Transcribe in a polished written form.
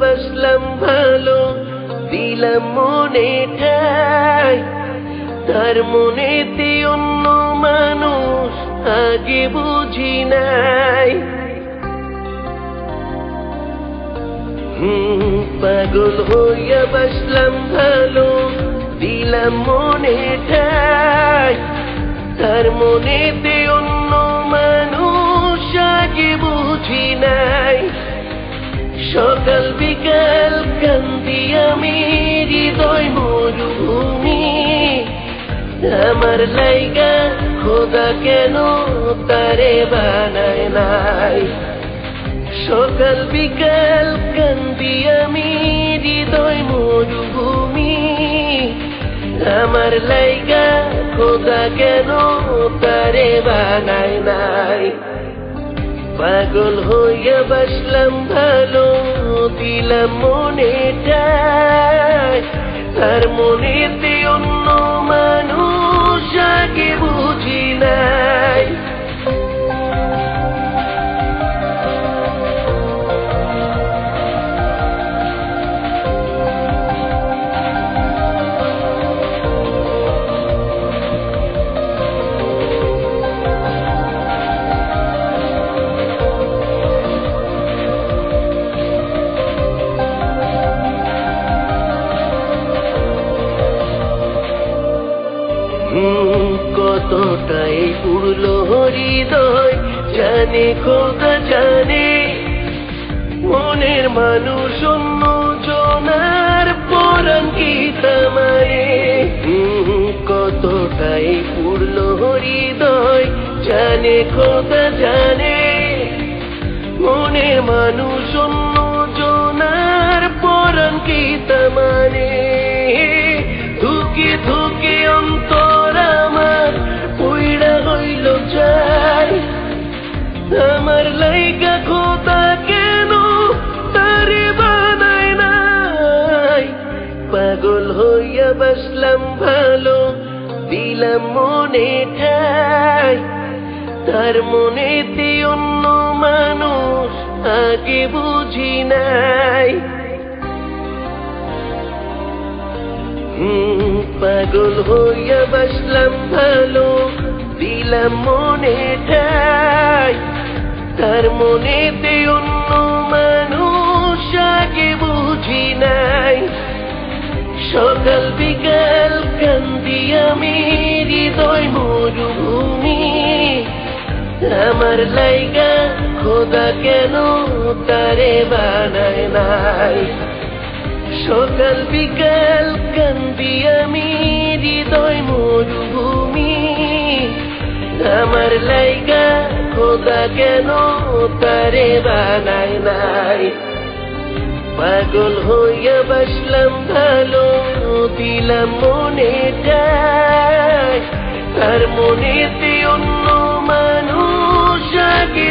বাসলাম ভালো, দিলাম মনে ঠাই, তার মনেতে অন্য মানুষ আগে বুঝি নাই। পাগল হইয়া বাসলাম ভালো, দিলাম মনে ঠাই, তার মনেতে অন্য মানুষ আগে বুঝি নাই। সকাল বিকাল কান্দি আমি, হৃদয় মরুভূমি, আমার লাইগা খোদা কেন তারে বানায় নাই। সকাল বিকাল কান্দি আমি, হৃদয় মরুভূমি, আমার লাইগা খোদা কেন তারে বানায় নাই। পাগল হইয়া বাসলাম ভালো, দিলাম মনে ঠাই, তার মনেতে অন্য মানুষ আগে বুঝি নাই। কতটাই উড়ল হৃদয় জানে খোদা জানে, মনের মানুষ অন্য জনার পরাণ কি তামারে। কতটাই উড়ল হৃদয় জানে খোদা জানে, মনের মানুষ অন্য জনার পরাণ কি তামারে। ধুকে ধুকে অন্তর আমার পইড়া হইল চাই, আমার লাইগা খোদা কেন তারে বানায় নাই। পাগল হইয়া বাসলাম ভালো, দিলাম মনে ঠাই, তার মনেতে অন্য মানুষ আগে বুঝি নাই। পাগল হইয়া বাসলাম ভালো, দিলাম মনে ঠাই, তার মনেতে অন্য মানুষ আগে বুঝি নাই। সকাল বিকাল কান্দি আমি, হৃদয় মরুভূমি, আমার লাইগা খোদা কেন তারে বানায় নাই। সকাল বিকাল কান্দি আমি, হৃদয় মরুভূমি, আমার লাইগা খোদা কেন তারে বানায় নাই। পাগল হইয়া বাসলাম ভালো, দিলাম মনে ঠাই, তার মনেতে অন্য মানুষ আগে